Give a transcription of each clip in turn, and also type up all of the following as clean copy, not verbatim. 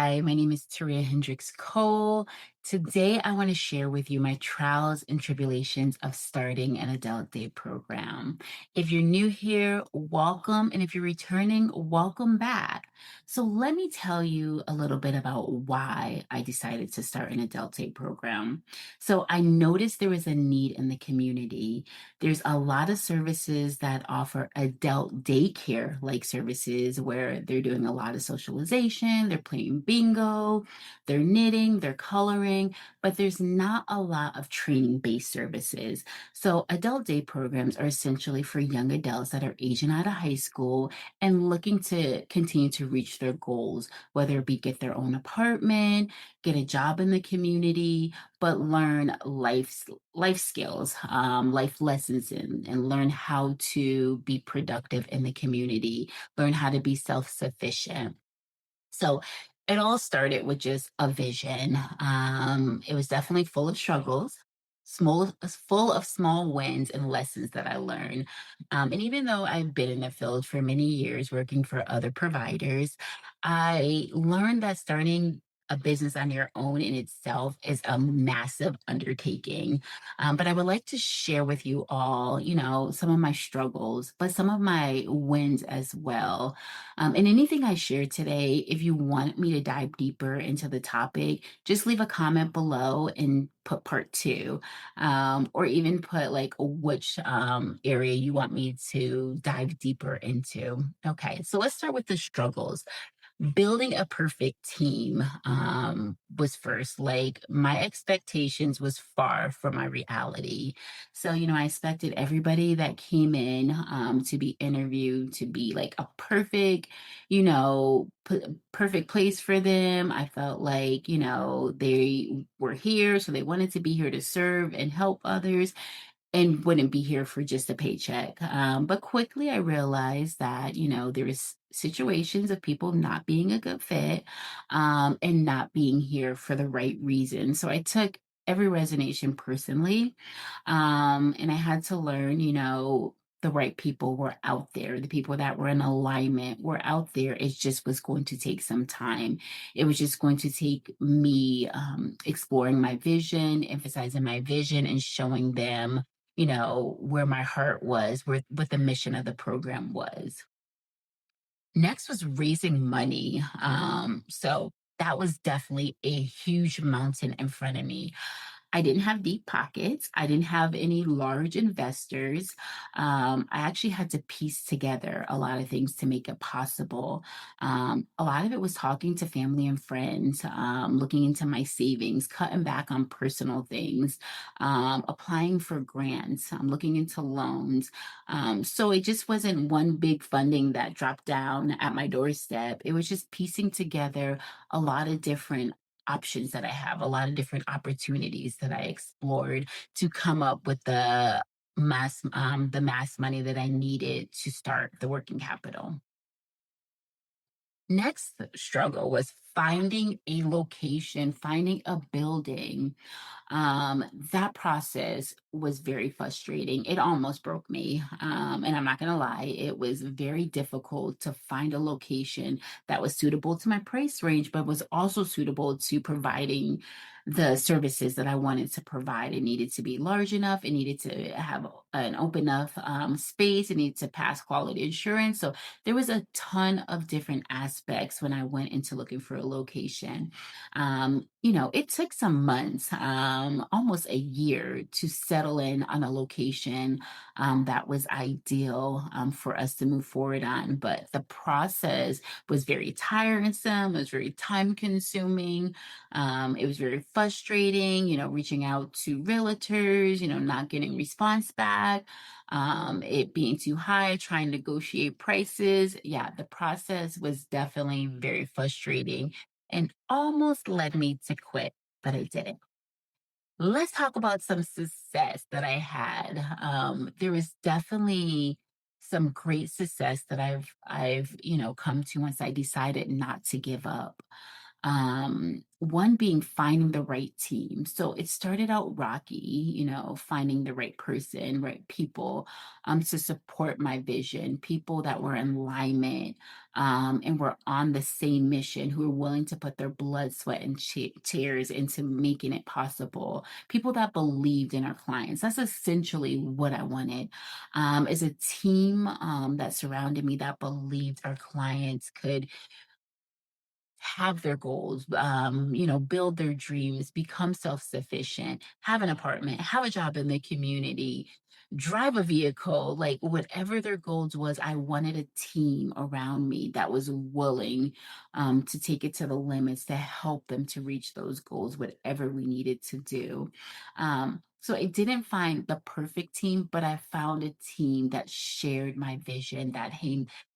Hi, my name is Taria Hendricks-Cole. Today, I want to share with you my trials and tribulations of starting an adult day program. If you're new here, welcome. And if you're returning, welcome back. So, let me tell you a little bit about why I decided to start an adult day program. So, I noticed there was a need in the community. There's a lot of services that offer adult daycare like services where they're doing a lot of socialization, they're playing bingo, they're knitting, they're coloring, but there's not a lot of training based services. So, adult day programs are essentially for young adults that are aging out of high school and looking to continue to reach their goals, whether it be get their own apartment, get a job in the community, but learn life skills, life lessons, and learn how to be productive in the community, learn how to be self sufficient. So it all started with just a vision. It was definitely full of struggles, full of small wins and lessons that I learned. And even though I've been in the field for many years working for other providers, I learned that starting a business on your own in itself is a massive undertaking. But I would like to share with you all, some of my struggles, but some of my wins as well. And anything I share today, if you want me to dive deeper into the topic, just leave a comment below and put part two, or even put like which area you want me to dive deeper into. Okay, so let's start with the struggles. Building a perfect team was first. Like my expectations was far from my reality. So, I expected everybody that came in to be interviewed to be like a perfect, perfect place for them. I felt like, they were here, so they wanted to be here to serve and help others and wouldn't be here for just a paycheck. But quickly I realized that, there is situations of people not being a good fit, and not being here for the right reason. So I took every resignation personally. And I had to learn, the right people were out there. The people that were in alignment were out there. It just was going to take some time. It was just going to take me exploring my vision, emphasizing my vision, and showing them where my heart was, where what the mission of the program was. Next was raising money. So that was definitely a huge mountain in front of me. I didn't have deep pockets. I didn't have any large investors. I actually had to piece together a lot of things to make it possible. A lot of it was talking to family and friends, looking into my savings, cutting back on personal things, applying for grants, looking into loans. So it just wasn't one big funding that dropped down at my doorstep. It was just piecing together a lot of different options that I have, a lot of different opportunities that I explored to come up with the mass money that I needed to start the working capital. Next struggle was finding a location, finding a building. That process was very frustrating. It almost broke me. And I'm not going to lie, it was very difficult to find a location that was suitable to my price range, but was also suitable to providing the services that I wanted to provide. It needed to be large enough. It needed to have an open enough space. It needed to pass quality insurance. So there was a ton of different aspects when I went into looking for a location. It took some months, almost a year to settle in on a location that was ideal for us to move forward on. But the process was very tiresome, it was very time consuming, it was very frustrating, reaching out to realtors, not getting response back, it being too high, trying to negotiate prices. Yeah, the process was definitely very frustrating and almost led me to quit, but I didn't. Let's talk about some success that I had. There was definitely some great success that I've come to once I decided not to give up. One being finding the right team. So it started out rocky, finding the right person, right people to support my vision, people that were in alignment and were on the same mission, who were willing to put their blood, sweat, and tears into making it possible. People that believed in our clients. That's essentially what I wanted. Is a team that surrounded me that believed our clients could have their goals, build their dreams, become self sufficient, have an apartment, have a job in the community, drive a vehicle, like whatever their goals was. I wanted a team around me that was willing to take it to the limits to help them to reach those goals, whatever we needed to do. So I didn't find the perfect team, but I found a team that shared my vision, that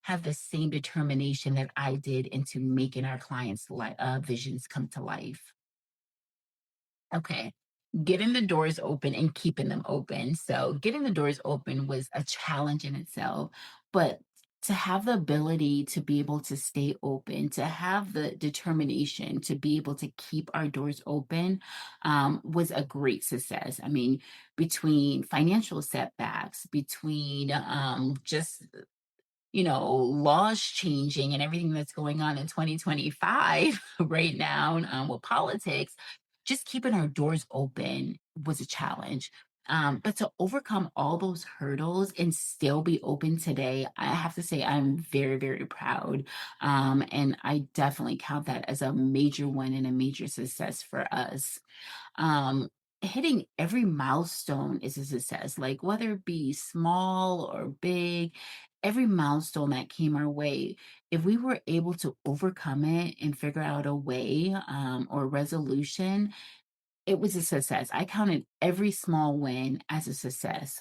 have the same determination that I did into making our clients' visions come to life. Okay. Getting the doors open and keeping them open. So, getting the doors open was a challenge in itself, but to have the ability to be able to stay open, to have the determination to be able to keep our doors open was a great success. I mean, between financial setbacks, between just laws changing and everything that's going on in 2025 right now with politics, just keeping our doors open was a challenge. But to overcome all those hurdles and still be open today, I have to say I'm very, very proud. And I definitely count that as a major win and a major success for us. um, Hitting every milestone is a success, like whether it be small or big, every milestone that came our way, if we were able to overcome it and figure out a way or resolution, it was a success. I counted every small win as a success.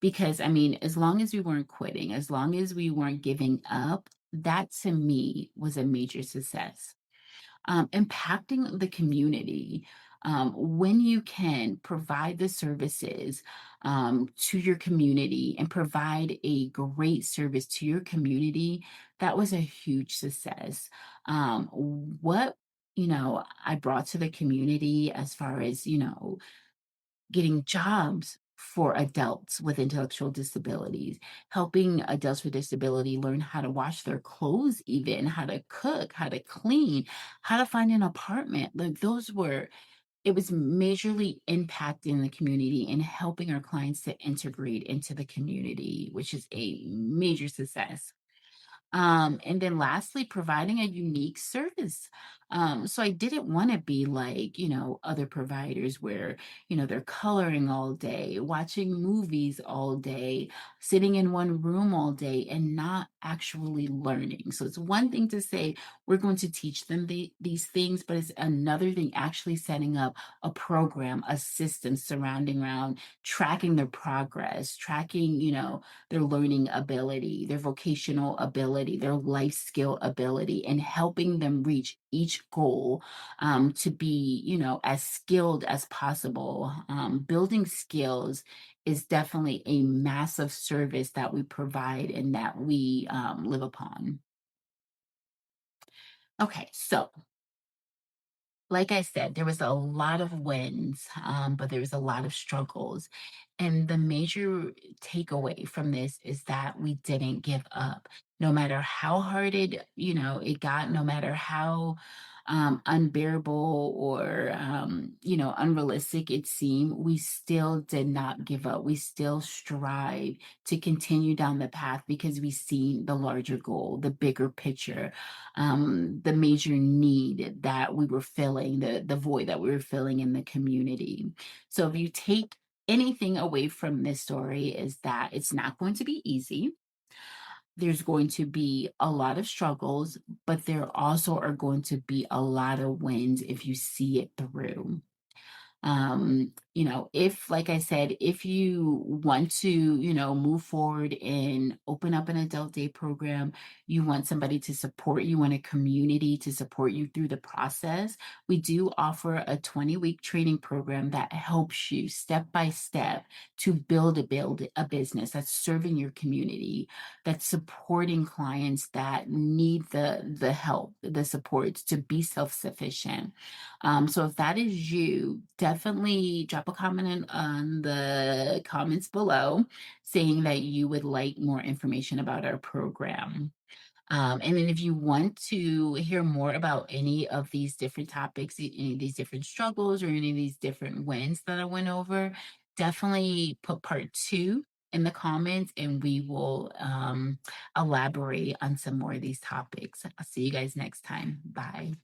Because I mean, as long as we weren't quitting, as long as we weren't giving up, that to me was a major success. Impacting the community. When you can provide the services to your community and provide a great service to your community, that was a huge success. What I brought to the community as far as getting jobs for adults with intellectual disabilities, helping adults with disability learn how to wash their clothes, even how to cook, how to clean, how to find an apartment. Like it was majorly impacting the community and helping our clients to integrate into the community, which is a major success. And then lastly, providing a unique service. So I didn't want to be like, other providers where, they're coloring all day, watching movies all day, sitting in one room all day and not actually learning. So it's one thing to say, we're going to teach them these things, but it's another thing actually setting up a program, a system surrounding around tracking their progress, tracking, their learning ability, their vocational ability, their life skill ability, and helping them reach each goal to be, as skilled as possible. Building skills is definitely a massive service that we provide and that we live upon. Okay, so like I said, there was a lot of wins, but there was a lot of struggles. And the major takeaway from this is that we didn't give up. No matter how hard it got, no matter how unbearable or unrealistic it seemed, we still did not give up. We still strive to continue down the path because we see the larger goal, the bigger picture, the major need that we were filling, the void that we were filling in the community. So if you take anything away from this story is that it's not going to be easy. There's going to be a lot of struggles, but there also are going to be a lot of wins if you see it through. If, like I said, if you want to, move forward and open up an adult day program, you want somebody to support you in a community to support you through the process, we do offer a 20-week training program that helps you step by step to build a business that's serving your community, that's supporting clients that need the help, the support to be self-sufficient. So if that is you, definitely drop a comment on the comments below saying that you would like more information about our program. And then if you want to hear more about any of these different topics, any of these different struggles, or any of these different wins that I went over, definitely put part two in the comments and we will elaborate on some more of these topics. I'll see you guys next time. Bye.